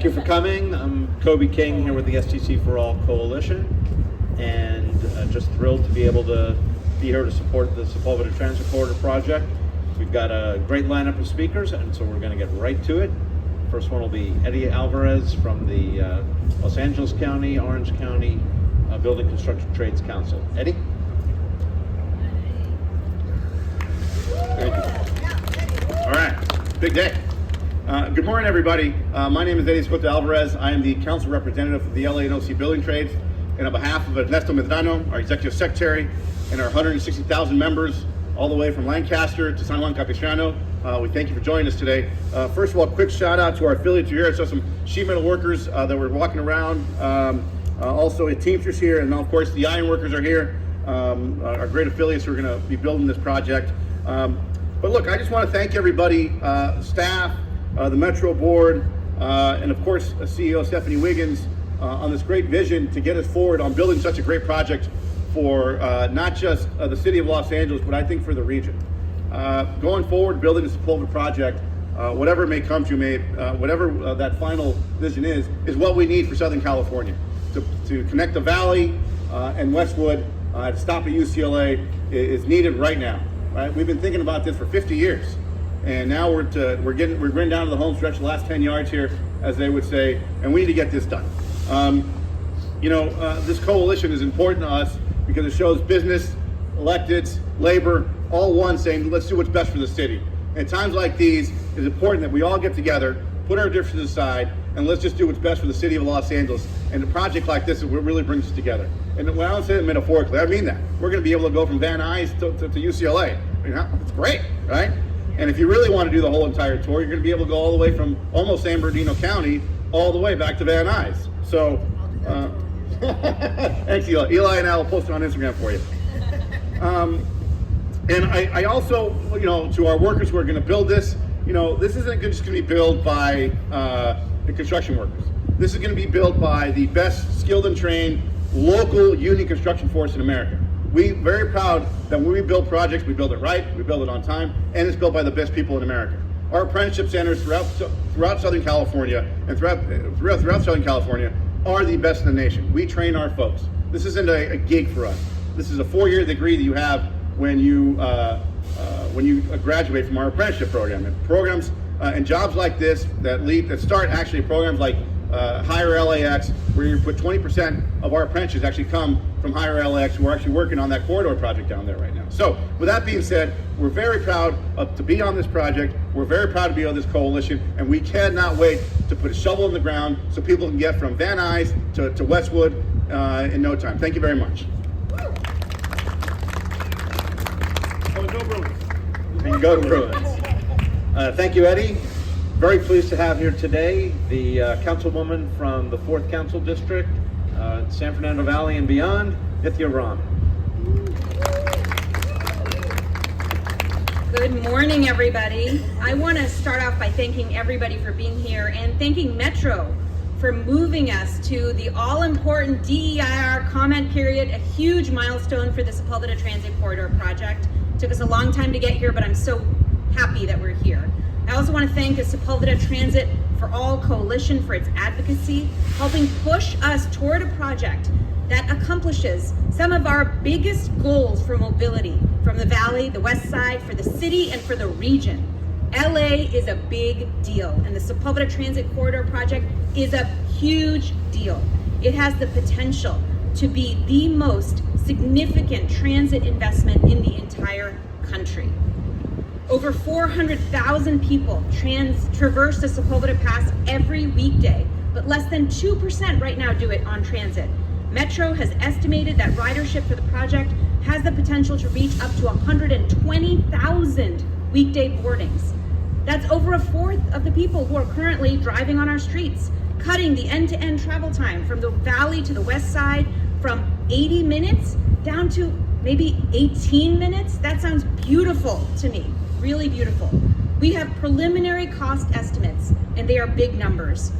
Thank you for coming. I'm Kobe King here with the STC4All Coalition, and just thrilled to be able to be here to support the Sepulveda Transit Corridor project. We've got a great lineup of speakers, and so we're going to get right to it. First one will be Eddie Alvarez from the Los Angeles County, Orange County Building Construction Trades Council. Eddie? Thank you. All right, big day. Good morning, everybody. My name is Eddie Alvarez. I am the council representative for the LA and OC Building Trades. And on behalf of Ernesto Medrano, our executive secretary, and our 160,000 members, all the way from Lancaster to San Juan Capistrano, we thank you for joining us today. First of all, quick shout out to our affiliates here. I saw some sheet metal workers that were walking around. Also, a Teamsters here, and of course, the iron workers are here. Our great affiliates who are going to be building this project. But look, I just want to thank everybody, staff, the Metro Board, and of course, CEO Stephanie Wiggins, on this great vision to get us forward on building such a great project for not just the city of Los Angeles, but I think for the region. Going forward, building the Sepulveda project, whatever it may come to, whatever that final vision is what we need for Southern California. To connect the Valley and Westwood to stop at UCLA is needed right now. Right? We've been thinking about this for 50 years. And now we're getting down to the home stretch, the last 10 yards here, as they would say, and we need to get this done. This coalition is important to us because it shows business, electeds, labor, all one saying, let's do what's best for the city. And at times like these, it's important that we all get together, put our differences aside, and let's just do what's best for the city of Los Angeles. And a project like this is what really brings us together. And when I don't say it metaphorically, I mean that. We're going to be able to go from Van Nuys to UCLA. It's great, right? And if you really want to do the whole entire tour, you're going to be able to go all the way from almost San Bernardino County all the way back to Van Nuys. So, thanks, Eli. Eli and I will post it on Instagram for you. And I also, to our workers who are going to build this, this isn't just going to be built by the construction workers. This is going to be built by the best skilled and trained local union construction force in America. We're very proud that when we build projects, we build it right, we build it on time, and it's built by the best people in America. Our apprenticeship centers throughout Southern California and throughout Southern California are the best in the nation. We train our folks. This isn't a gig for us. This is a 4-year degree that you have when you graduate from our apprenticeship program. And programs and jobs like this that start actually programs like Higher LAX, where you put 20% of our apprentices actually come from Higher LAX who are actually working on that corridor project down there right now. So with that being said, we're very proud to be on this project. We're very proud to be on this coalition, and we cannot wait to put a shovel in the ground so people can get from Van Nuys to Westwood in no time. Thank you very much. Go Bruins. Go Bruins. Thank you, Eddie. Very pleased to have here today the councilwoman from the 4th Council District, San Fernando Valley and beyond, Nithya Ram. Good morning, everybody. I want to start off by thanking everybody for being here and thanking Metro for moving us to the all-important DEIR comment period, a huge milestone for the Sepulveda Transit Corridor project. It took us a long time to get here, but I'm so happy that we're here. I also want to thank the Sepulveda Transit for All Coalition for its advocacy, helping push us toward a project that accomplishes some of our biggest goals for mobility from the Valley, the Westside, for the city, and for the region. LA is a big deal, and the Sepulveda Transit Corridor project is a huge deal. It has the potential to be the most significant transit investment in the entire country. Over 400,000 people traverse the Sepulveda Pass every weekday, but less than 2% right now do it on transit. Metro has estimated that ridership for the project has the potential to reach up to 120,000 weekday boardings. That's over a fourth of the people who are currently driving on our streets, cutting the end-to-end travel time from the Valley to the West Side from 80 minutes down to maybe 18 minutes. That sounds beautiful to me. Really beautiful. We have preliminary cost estimates, and they are big numbers.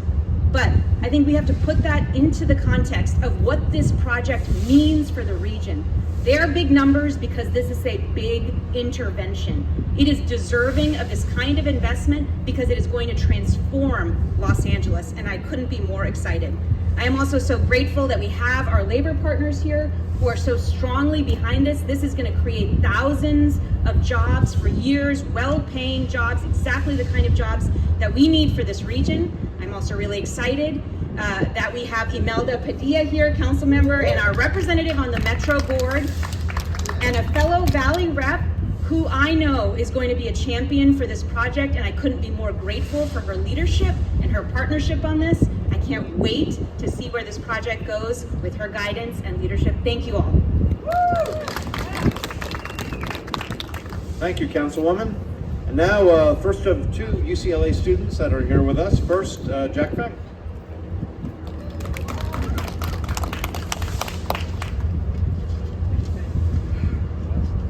But I think we have to put that into the context of what this project means for the region. They're big numbers because this is a big intervention. It is deserving of this kind of investment because it is going to transform Los Angeles, and I couldn't be more excited. I am also so grateful that we have our labor partners here who are so strongly behind this. This is going to create thousands of jobs for years, well-paying jobs, exactly the kind of jobs that we need for this region. I'm also really excited that we have Imelda Padilla here, council member, and our representative on the Metro board, and a fellow Valley rep who I know is going to be a champion for this project, and I couldn't be more grateful for her leadership and her partnership on this. I can't wait to see where this project goes with her guidance and leadership. Thank you all. Thank you, Councilwoman. And now, first of two UCLA students that are here with us. First, Jack Beck.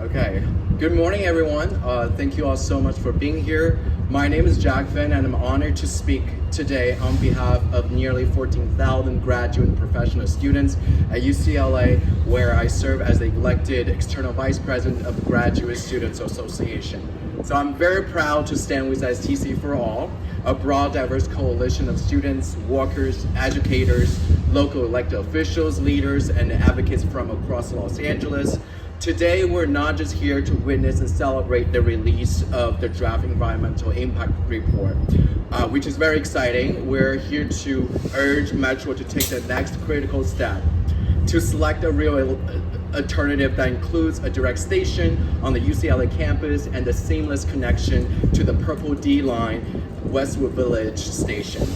Okay, good morning everyone. Thank you all so much for being here. My name is Jack Finn and I'm honored to speak today on behalf of nearly 14,000 graduate and professional students at UCLA, where I serve as the elected external vice president of the Graduate Students Association. So I'm very proud to stand with STC4All, a broad, diverse coalition of students, workers, educators, local elected officials, leaders, and advocates from across Los Angeles. Today, we're not just here to witness and celebrate the release of the draft environmental impact report, which is very exciting. We're here to urge Metro to take the next critical step to select a real alternative that includes a direct station on the UCLA campus and the seamless connection to the Purple D line Westwood Village station.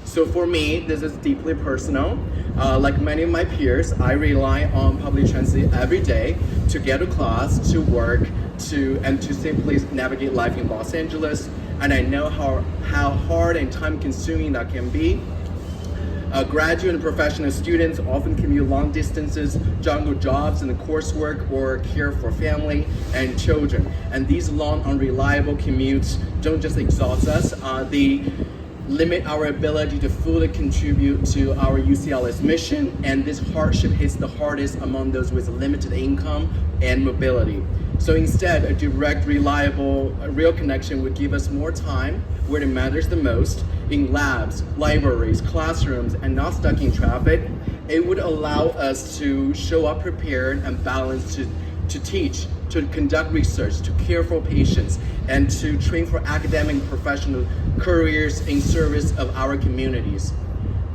So for me, this is deeply personal. Like many of my peers, I rely on public transit every day to get to class, to work, and to simply navigate life in Los Angeles. And I know how hard and time-consuming that can be. Graduate and professional students often commute long distances, juggle jobs and coursework, or care for family and children. And these long, unreliable commutes don't just exhaust us, they limit our ability to fully contribute to our UCLA's mission, and this hardship hits the hardest among those with limited income and mobility. So instead, a direct, reliable, real connection would give us more time where it matters the most, in labs, libraries, classrooms, and not stuck in traffic. It would allow us to show up prepared and balanced to teach, to conduct research, to care for patients, and to train for academic and professional careers in service of our communities.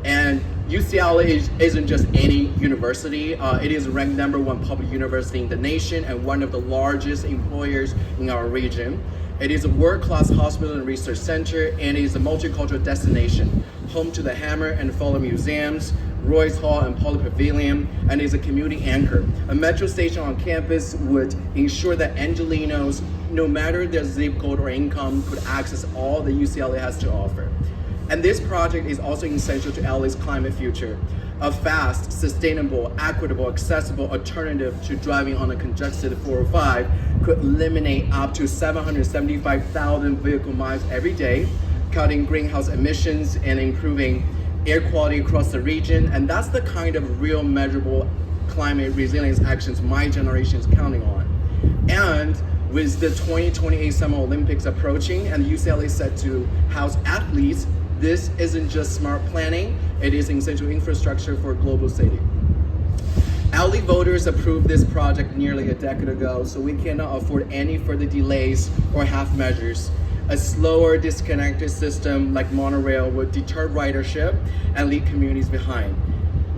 And UCLA isn't just any university. It is ranked #1 public university in the nation and one of the largest employers in our region. It is a world-class hospital and research center, and it is a multicultural destination, home to the Hammer and Fuller Museums, Royce Hall and Poly Pavilion, and is a community anchor. A metro station on campus would ensure that Angelenos, no matter their zip code or income, could access all that UCLA has to offer. And this project is also essential to LA's climate future. A fast, sustainable, equitable, accessible alternative to driving on a congested 405 could eliminate up to 775,000 vehicle miles every day, cutting greenhouse emissions and improving air quality across the region. And that's the kind of real measurable climate resilience actions my generation is counting on. And with the 2028 Summer Olympics approaching and UCLA set to house athletes, this isn't just smart planning, it is essential infrastructure for a global city. LA voters approved this project nearly a decade ago, so we cannot afford any further delays or half measures. A slower, disconnected system like monorail would deter ridership and leave communities behind.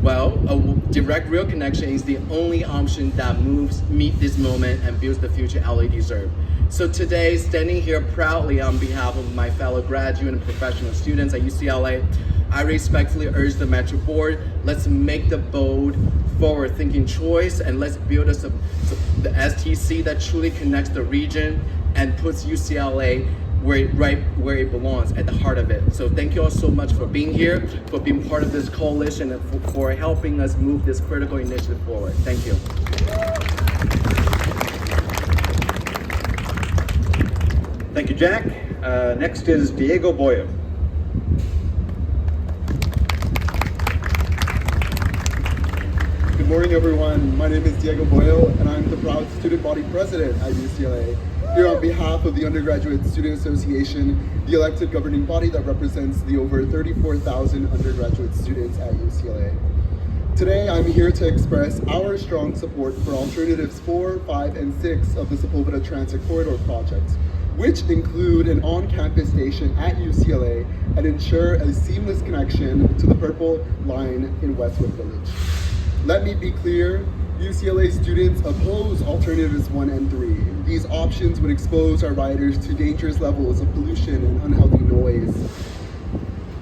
Well, a direct rail connection is the only option that meet this moment and builds the future LA deserves. So today, standing here proudly on behalf of my fellow graduate and professional students at UCLA, I respectfully urge the Metro Board, let's make the bold, forward-thinking choice, and let's build the STC that truly connects the region and puts UCLA right where it belongs, at the heart of it. So thank you all so much for being here, for being part of this coalition, and for helping us move this critical initiative forward. Thank you. Thank you, Jack. Next is Diego Boyo. morning, everyone. My name is Diego Boyle, and I'm the proud student body president at UCLA. Here on behalf of the Undergraduate Student Association, the elected governing body that represents the over 34,000 undergraduate students at UCLA. Today, I'm here to express our strong support for alternatives 4, 5, and 6 of the Sepulveda Transit Corridor project, which include an on-campus station at UCLA and ensure a seamless connection to the Purple Line in Westwood Village. Let me be clear, UCLA students oppose alternatives 1 and 3. These options would expose our riders to dangerous levels of pollution and unhealthy noise.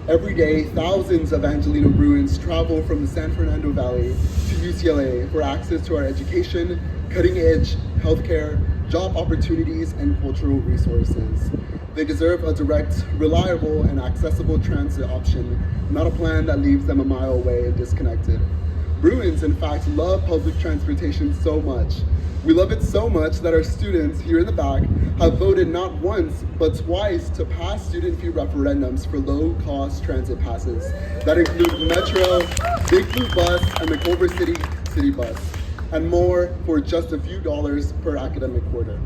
Every day, thousands of Angelino Bruins travel from the San Fernando Valley to UCLA for access to our education, cutting-edge healthcare, job opportunities, and cultural resources. They deserve a direct, reliable, and accessible transit option, not a plan that leaves them a mile away and disconnected. Bruins, in fact, love public transportation so much. We love it so much that our students here in the back have voted not once, but twice to pass student fee referendums for low-cost transit passes that include Metro, Big Blue Bus, and the Culver City City Bus, and more for just a few dollars per academic quarter.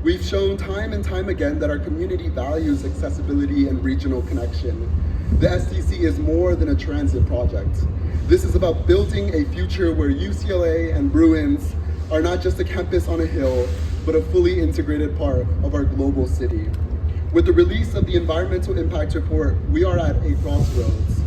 We've shown time and time again that our community values accessibility and regional connection. The STC is more than a transit project. This is about building a future where UCLA and Bruins are not just a campus on a hill, but a fully integrated part of our global city. With the release of the Environmental Impact Report, we are at a crossroads.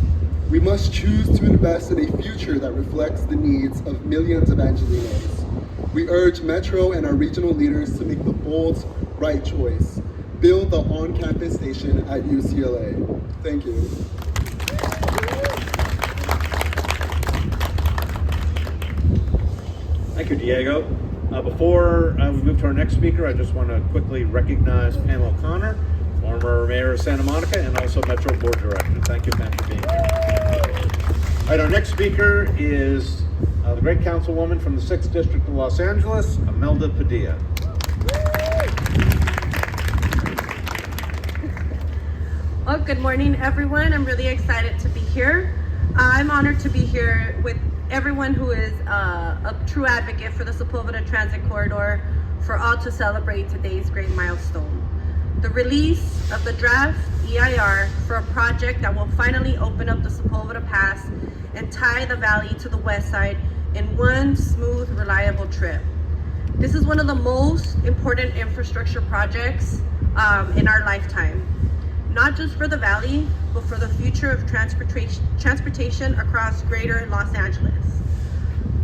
We must choose to invest in a future that reflects the needs of millions of Angelinos. We urge Metro and our regional leaders to make the bold, right choice. Build the on-campus station at UCLA. Thank you. Thank you, Diego. Before we move to our next speaker, I just want to quickly recognize Pam O'Connor, former mayor of Santa Monica and also Metro Board Director. Thank you, Pam, for being here. All right, our next speaker is the great councilwoman from the 6th District of Los Angeles, Imelda Padilla. Well, good morning, everyone. I'm really excited to be here. I'm honored to be here with everyone who is a true advocate for the Sepulveda Transit Corridor, for all to celebrate today's great milestone. The release of the draft EIR for a project that will finally open up the Sepulveda Pass and tie the valley to the west side in one smooth, reliable trip. This is one of the most important infrastructure projects in our lifetime, not just for the valley, but for the future of transportation across greater Los Angeles.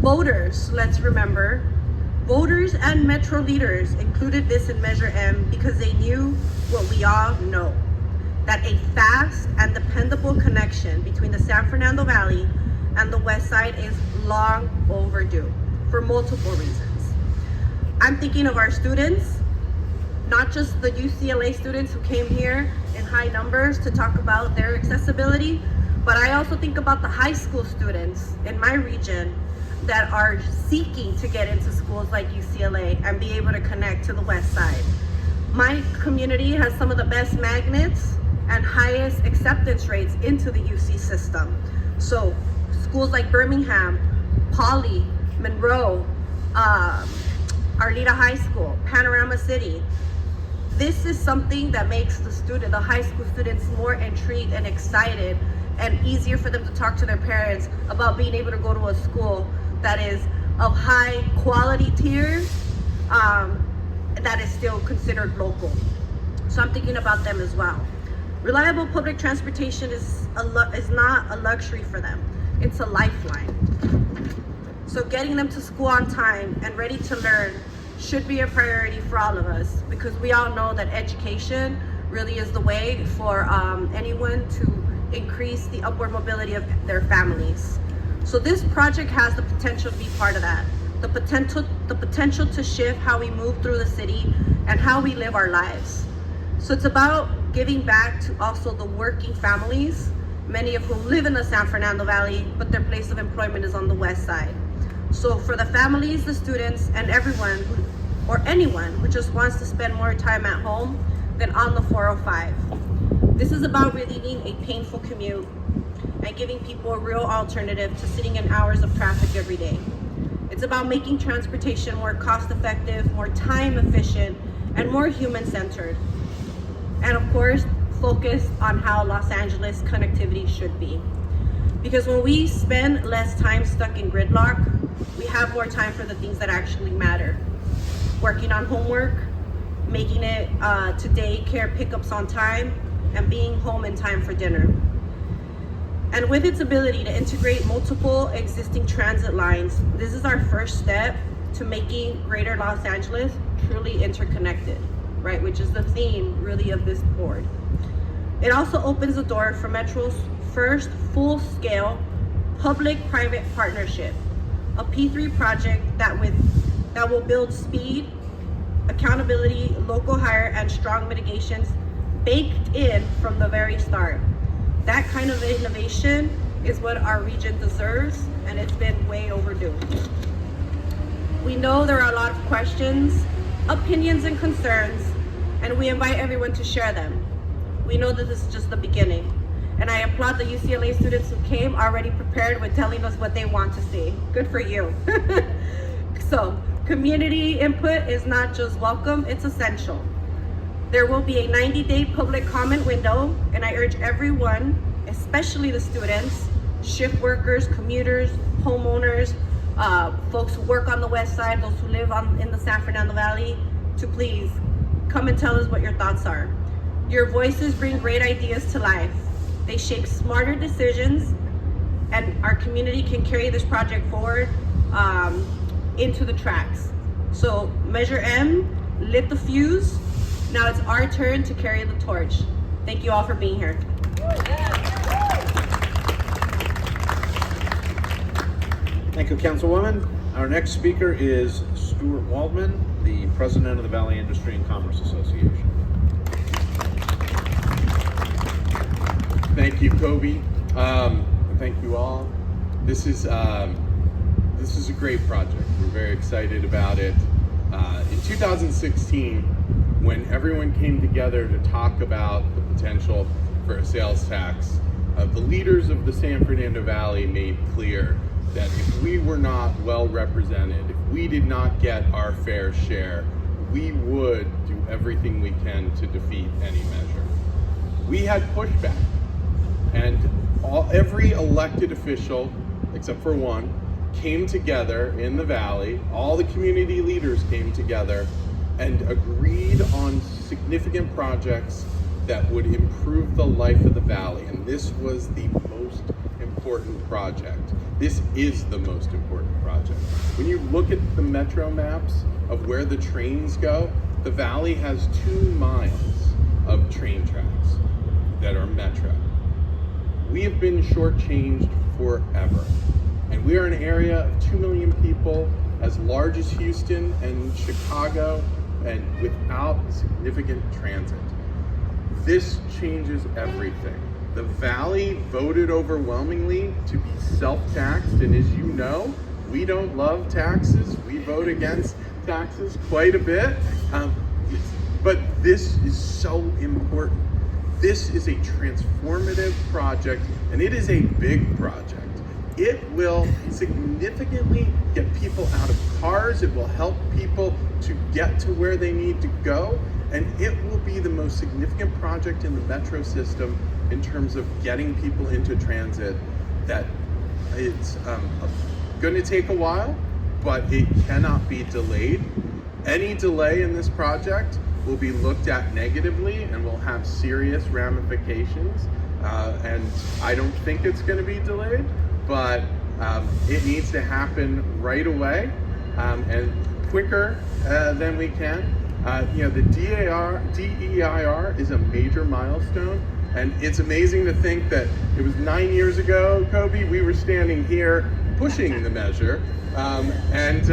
Voters, let's remember, voters and Metro leaders included this in Measure M because they knew what we all know, that a fast and dependable connection between the San Fernando Valley and the West Side is long overdue for multiple reasons. I'm thinking of our students, not just the UCLA students who came here in high numbers to talk about their accessibility, but I also think about the high school students in my region that are seeking to get into schools like UCLA and be able to connect to the West Side. My community has some of the best magnets and highest acceptance rates into the UC system. So schools like Birmingham, Poly, Monroe, Arleta High School, Panorama City. This is something that makes the high school students more intrigued and excited, and easier for them to talk to their parents about being able to go to a school that is of high quality tier, that is still considered local. So I'm thinking about them as well. Reliable public transportation is not a luxury for them, it's a lifeline. So getting them to school on time and ready to learn should be a priority for all of us, because we all know that education really is the way for anyone to increase the upward mobility of their families. So this project has the potential to be part of that. The potential to shift how we move through the city and how we live our lives. So it's about giving back to also the working families, many of whom live in the San Fernando Valley, but their place of employment is on the west side. So for the families, the students, and everyone or anyone who just wants to spend more time at home than on the 405. This is about relieving a painful commute and giving people a real alternative to sitting in hours of traffic every day. It's about making transportation more cost-effective, more time-efficient, and more human-centered. And of course, focus on how Los Angeles connectivity should be. Because when we spend less time stuck in gridlock, we have more time for the things that actually matter. Working on homework, making it to daycare pickups on time, and being home in time for dinner. And with its ability to integrate multiple existing transit lines, this is our first step to making Greater Los Angeles truly interconnected, right? Which is the theme really of this board. It also opens the door for Metro's first full-scale public-private partnership, a P3 project that will build speed, accountability, local hire, and strong mitigations baked in from the very start. That kind of innovation is what our region deserves, and it's been way overdue. We know there are a lot of questions, opinions, and concerns, and we invite everyone to share them. We know that this is just the beginning, and I applaud the UCLA students who came already prepared with telling us what they want to see. Good for you. So, community input is not just welcome, it's essential. There will be a 90-day public comment window, and I urge everyone, especially the students, shift workers, commuters, homeowners, folks who work on the west side, those who live in the San Fernando Valley, to please come and tell us what your thoughts are. Your voices bring great ideas to life. They shape smarter decisions, and our community can carry this project forward into the tracks. So Measure M lit the fuse. Now it's our turn to carry the torch. Thank you all for being here. Thank you, Councilwoman. Our next speaker is Stuart Waldman, the President of the Valley Industry and Commerce Association. Thank you, Kobe. Thank you all. This is a great project. We're very excited about it. In 2016, when everyone came together to talk about the potential for a sales tax, the leaders of the San Fernando Valley made clear that if we were not well represented, if we did not get our fair share, we would do everything we can to defeat any measure. We had pushback, and every elected official, except for one, came together in the Valley. All the community leaders came together and agreed on significant projects that would improve the life of the Valley. And this was the most important project. This is the most important project. When you look at the metro maps of where the trains go, the Valley has 2 miles of train tracks that are metro. We have been shortchanged forever. And we are an area of 2 million people, as large as Houston and Chicago, and without significant transit. This changes everything. The Valley voted overwhelmingly to be self-taxed, and as you know, we don't love taxes. We vote against taxes quite a bit, but this is so important. This is a transformative project, and it is a big project. It will significantly get people out of cars. It will help people to get to where they need to go. And it will be the most significant project in the metro system in terms of getting people into transit. That it's going to take a while, but it cannot be delayed. Any delay in this project will be looked at negatively and will have serious ramifications. And I don't think it's going to be delayed, but it needs to happen right away and quicker than we can. The DEIR is a major milestone, and it's amazing to think that it was 9 years ago, Kobe, we were standing here pushing the measure, and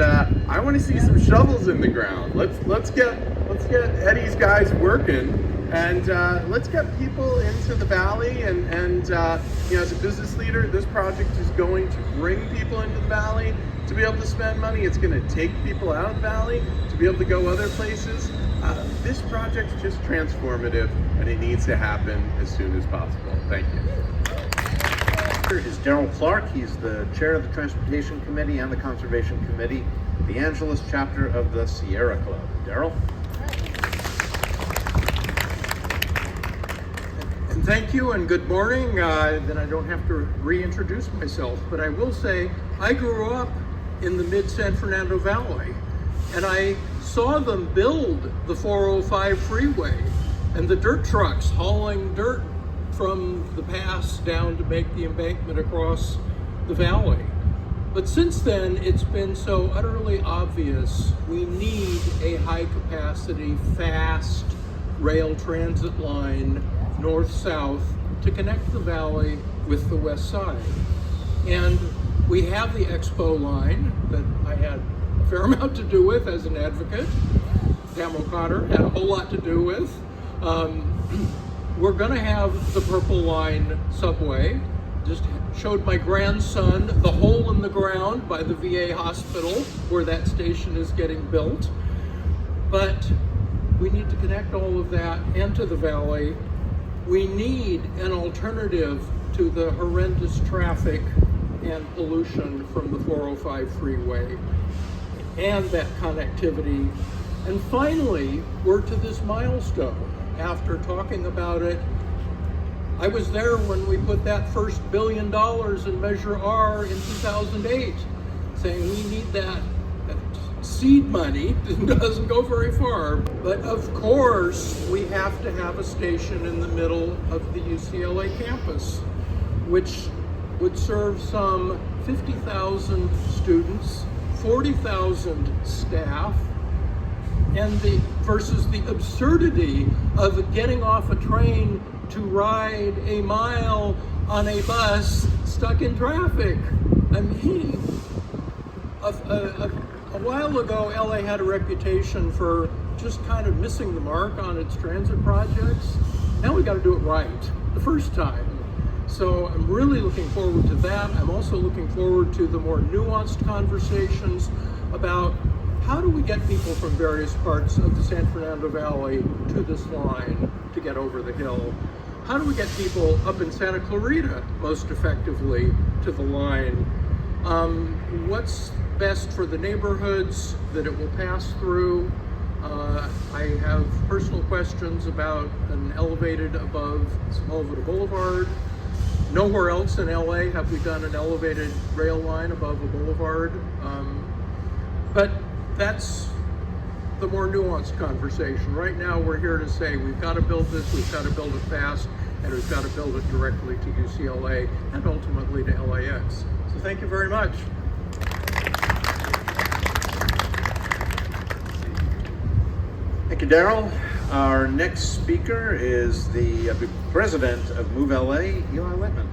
I want to see some shovels in the ground. Let's get Eddie's guys working, and let's get people into the Valley. And as a business leader, this project is going to bring people into the Valley to be able to spend money. It's going to take people out of the Valley to be able to go other places. This project's just transformative, and it needs to happen as soon as possible. Thank you. is Darrell Clark. He's the chair of the Transportation Committee and the Conservation Committee, the Angeles chapter of the Sierra Club. Darrell? And thank you and good morning. Then I don't have to reintroduce myself, but I will say I grew up in the mid San Fernando Valley, and I saw them build the 405 freeway and the dirt trucks hauling dirt from the pass down to make the embankment across the valley. But since then, it's been so utterly obvious we need a high capacity, fast rail transit line north-south to connect the valley with the west side. And we have the Expo line that I had a fair amount to do with as an advocate. Pam O'Connor had a whole lot to do with. We're gonna have the Purple Line subway. Just showed my grandson the hole in the ground by the VA hospital where that station is getting built. But we need to connect all of that into the valley. We need an alternative to the horrendous traffic and pollution from the 405 freeway and that connectivity. And finally, we're to this milestone. After talking about it, I was there when we put that first $1 billion in Measure R in 2008, saying we need that seed money. It doesn't go very far. But of course, we have to have a station in the middle of the UCLA campus, which would serve some 50,000 students, 40,000 staff, and versus the absurdity of getting off a train to ride a mile on a bus stuck in traffic. I mean, a while ago, LA had a reputation for just kind of missing the mark on its transit projects. Now we got to do it right the first time. So I'm really looking forward to that. I'm also looking forward to the more nuanced conversations about how do we get people from various parts of the San Fernando Valley to this line to get over the hill? How do we get people up in Santa Clarita most effectively to the line? What's best for the neighborhoods that it will pass through? I have personal questions about an elevated above Sepulveda Boulevard. Nowhere else in LA have we done an elevated rail line above a boulevard. But that's the more nuanced conversation. Right now, we're here to say we've got to build this, we've got to build it fast, and we've got to build it directly to UCLA and ultimately to LAX. So thank you very much. Thank you, Darrell. Our next speaker is the president of Move LA, Eli Lippman.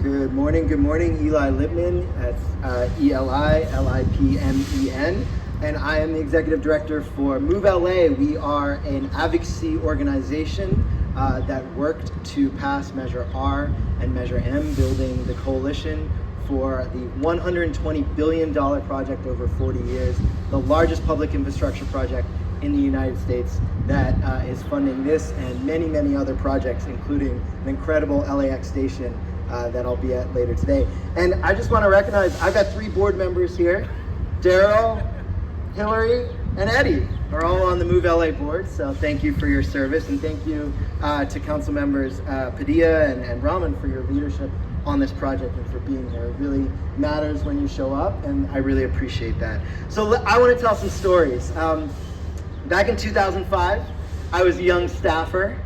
Good morning, Eli Lippman. That's Eli, L-I-P-M-E-N. And I am the executive director for Move LA. We are an advocacy organization that worked to pass Measure R and Measure M, building the coalition for the $120 billion project over 40 years, the largest public infrastructure project in the United States that is funding this and many, many other projects, including an incredible LAX station that I'll be at later today. And I just want to recognize, I've got 3 board members here. Darrell, Hillary, and Eddie are all on the Move LA board, so thank you for your service, and thank you to council members Padilla and Rahman for your leadership on this project and for being here. It really matters when you show up, and I really appreciate that. So I want to tell some stories. Back in 2005, I was a young staffer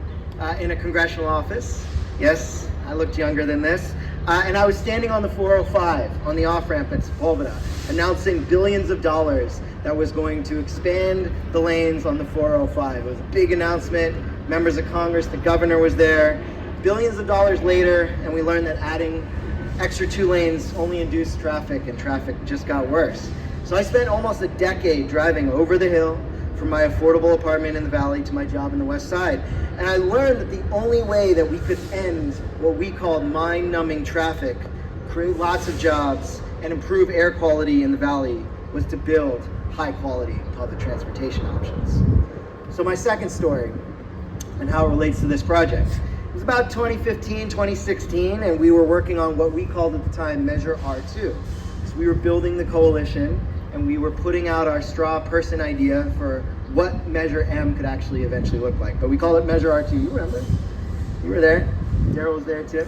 in a congressional office. Yes, I looked younger than this. And I was standing on the 405 on the off-ramp at Sepulveda, announcing billions of dollars that was going to expand the lanes on the 405. It was a big announcement. Members of Congress, the governor was there. Billions of dollars later, and we learned that adding extra 2 lanes only induced traffic, and traffic just got worse. So I spent almost a decade driving over the hill from my affordable apartment in the valley to my job in the west side. And I learned that the only way that we could end what we called mind-numbing traffic, create lots of jobs, and improve air quality in the valley was to build high-quality public transportation options. So my second story. and how it relates to this project. It was about 2015, 2016, and we were working on what we called at the time Measure R2. So we were building the coalition, and we were putting out our straw person idea for what Measure M could actually eventually look like. But we called it Measure R2. You remember? You were there. Daryl was there too.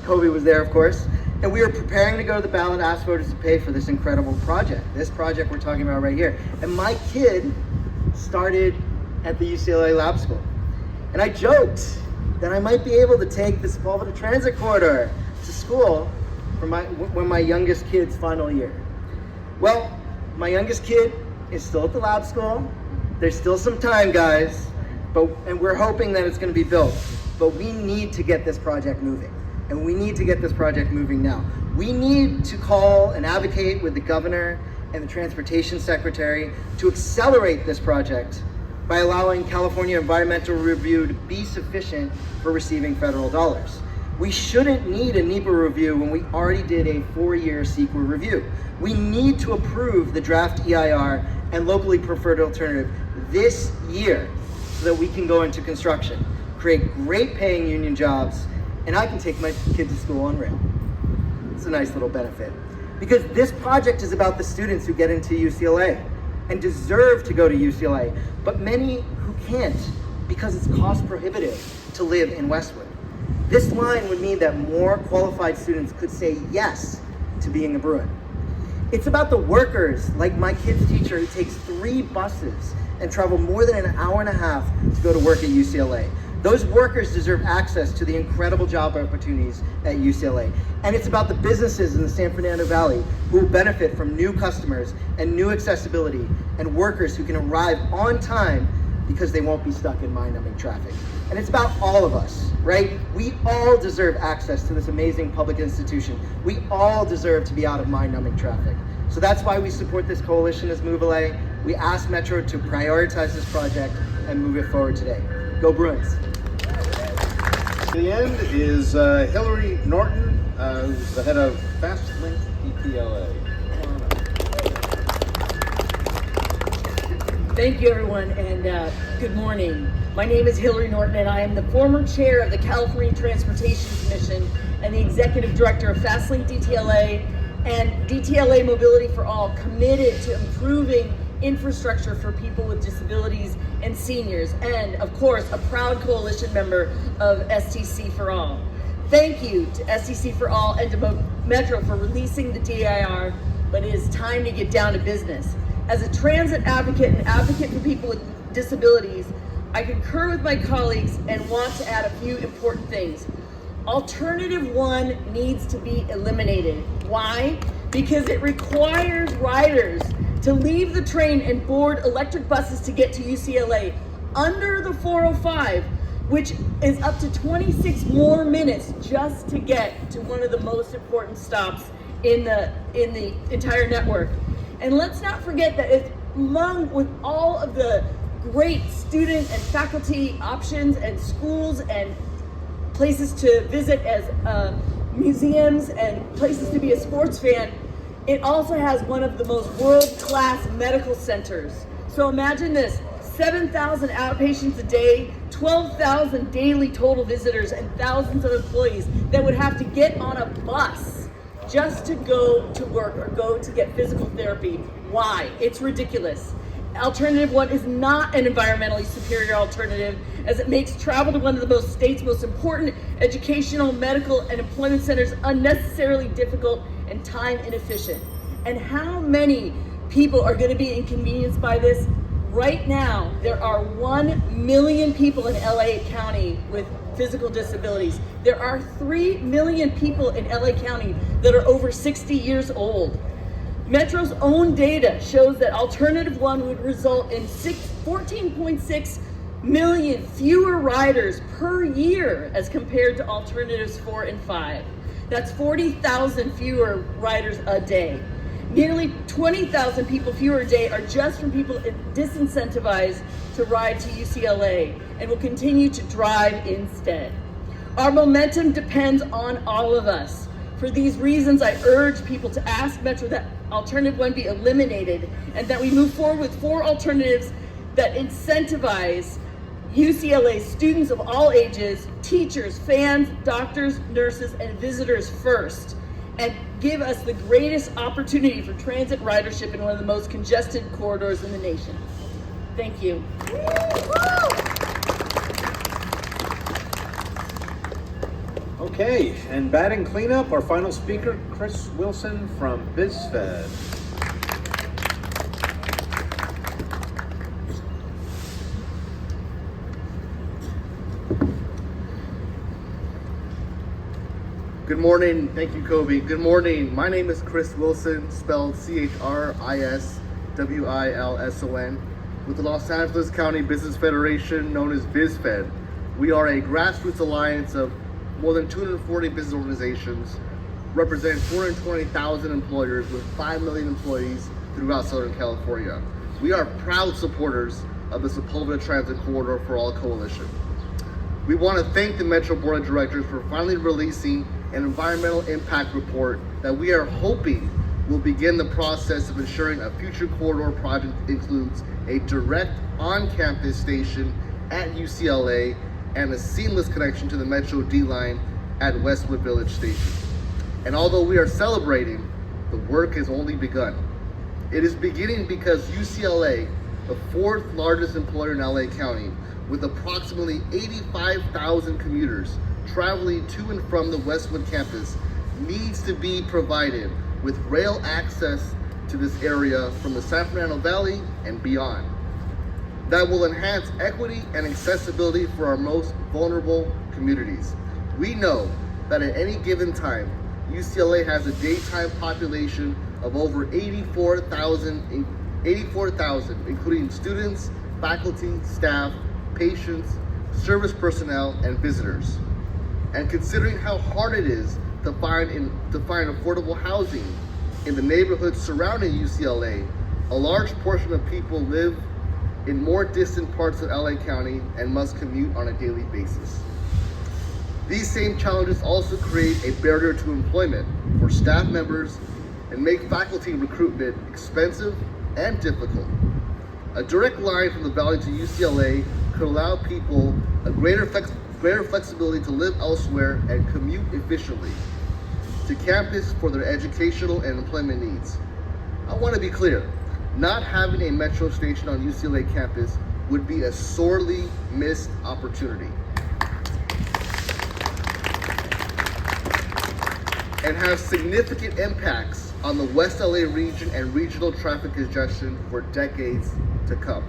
Kobe was there, of course. And we were preparing to go to the ballot, ask voters to pay for this incredible project. This project we're talking about right here. And my kid started at the UCLA Lab School. And I joked that I might be able to take the Sepulveda Transit Corridor to school for when my youngest kid's final year. Well, my youngest kid is still at the lab school. There's still some time, guys, and we're hoping that it's going to be built. But we need to get this project moving, and we need to get this project moving now. We need to call and advocate with the governor and the transportation secretary to accelerate this project by allowing California Environmental Review to be sufficient for receiving federal dollars. We shouldn't need a NEPA review when we already did a 4-year CEQA review. We need to approve the draft EIR and locally preferred alternative this year so that we can go into construction, create great paying union jobs, and I can take my kid to school on rail. It's a nice little benefit. Because this project is about the students who get into UCLA and deserve to go to UCLA, but many who can't because it's cost prohibitive to live in Westwood. This line would mean that more qualified students could say yes to being a Bruin. It's about the workers, like my kid's teacher who takes 3 buses and travel more than an hour and a half to go to work at UCLA. Those workers deserve access to the incredible job opportunities at UCLA. And it's about the businesses in the San Fernando Valley who will benefit from new customers and new accessibility, and workers who can arrive on time because they won't be stuck in mind-numbing traffic. And it's about all of us, right? We all deserve access to this amazing public institution. We all deserve to be out of mind-numbing traffic. So that's why we support this coalition as Move LA. We ask Metro to prioritize this project and move it forward today. Go Bruins. The end is Hillary Norton, who's the head of FastLink ETLA. Thank you, everyone, and good morning. My name is Hillary Norton, and I am the former chair of the California Transportation Commission and the executive director of FastLink DTLA and DTLA Mobility for All, committed to improving infrastructure for people with disabilities and seniors, and of course, a proud coalition member of STC4All. Thank you to STC4All and to Metro for releasing the DEIR, but it is time to get down to business. As a transit advocate and advocate for people with disabilities, I concur with my colleagues and want to add a few important things. Alternative 1 needs to be eliminated. Why? Because it requires riders to leave the train and board electric buses to get to UCLA under the 405, which is up to 26 more minutes just to get to one of the most important stops in the entire network. And let's not forget that it's with all of the great student and faculty options and schools and places to visit as museums and places to be a sports fan, it also has one of the most world-class medical centers. So imagine this, 7,000 outpatients a day, 12,000 daily total visitors, and thousands of employees that would have to get on a bus just to go to work or go to get physical therapy. Why? It's ridiculous. Alternative 1 is not an environmentally superior alternative, as it makes travel to one of the state's most important educational, medical, and employment centers unnecessarily difficult and time inefficient. And how many people are going to be inconvenienced by this? Right now, there are 1 million people in LA County with physical disabilities. There are 3 million people in LA County that are over 60 years old. Metro's own data shows that Alternative 1 would result in 14.6 million fewer riders per year as compared to Alternatives 4 and 5. That's 40,000 fewer riders a day. Nearly 20,000 people fewer a day are just from people disincentivized to ride to UCLA and will continue to drive instead. Our momentum depends on all of us. For these reasons, I urge people to ask Metro that Alternative 1 be eliminated and that we move forward with 4 alternatives that incentivize UCLA students of all ages, teachers, fans, doctors, nurses, and visitors first, and give us the greatest opportunity for transit ridership in one of the most congested corridors in the nation. Thank you. Okay, and batting cleanup, our final speaker, Chris Wilson from BizFed. Good morning. Thank you, Kobe. Good morning. My name is Chris Wilson, spelled CHRISWILSON, with the Los Angeles County Business Federation, known as BizFed. We are a grassroots alliance of more than 240 business organizations, representing 420,000 employers with 5 million employees throughout Southern California. We are proud supporters of the Sepulveda Transit Corridor for All Coalition. We want to thank the Metro Board of Directors for finally releasing an environmental impact report that we are hoping will begin the process of ensuring a future corridor project includes a direct on-campus station at UCLA and a seamless connection to the Metro D line at Westwood Village Station. And although we are celebrating, the work has only begun. It is beginning because UCLA, the fourth largest employer in LA County, with approximately 85,000 commuters traveling to and from the Westwood campus, needs to be provided with rail access to this area from the San Fernando Valley and beyond. That will enhance equity and accessibility for our most vulnerable communities. We know that at any given time, UCLA has a daytime population of over 84,000, including students, faculty, staff, patients, service personnel, and visitors. And considering how hard it is to find affordable housing in the neighborhoods surrounding UCLA, a large portion of people live in more distant parts of LA County and must commute on a daily basis. These same challenges also create a barrier to employment for staff members and make faculty recruitment expensive and difficult. A direct line from the Valley to UCLA could allow people a greater flexibility to live elsewhere and commute efficiently to campus for their educational and employment needs. I want to be clear, not having a metro station on UCLA campus would be a sorely missed opportunity and have significant impacts on the West LA region and regional traffic congestion for decades to come.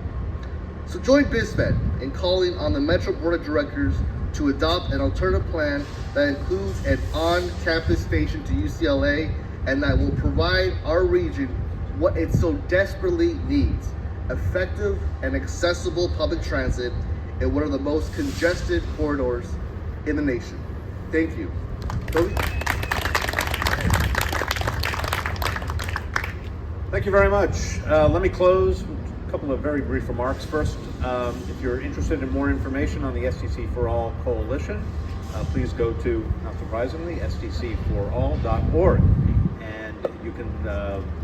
So join BizFed in calling on the Metro Board of Directors to adopt an alternative plan that includes an on-campus station to UCLA and that will provide our region what it so desperately needs: effective and accessible public transit in one of the most congested corridors in the nation. Thank you. Toby? Thank you very much. Let me close with a couple of very brief remarks. First, if you're interested in more information on the STC4All Coalition, please go to, not surprisingly, STC4All.org. And you can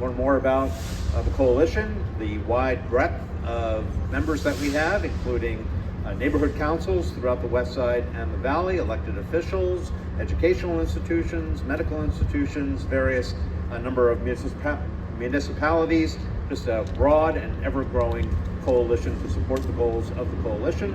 learn more about the coalition, the wide breadth of members that we have, including neighborhood councils throughout the Westside and the Valley, elected officials, educational institutions, medical institutions, various number of municipalities, just a broad and ever-growing coalition to support the goals of the coalition,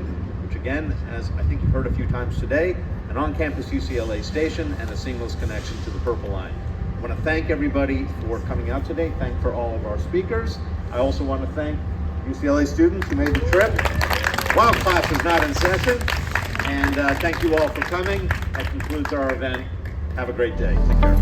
which again, as I think you've heard a few times today, an on-campus UCLA station and a seamless connection to the Purple Line. I want to thank everybody for coming out today. Thank for all of our speakers. I also want to thank UCLA students who made the trip while class is not in session. And thank you all for coming. That concludes our event. Have a great day. Take care.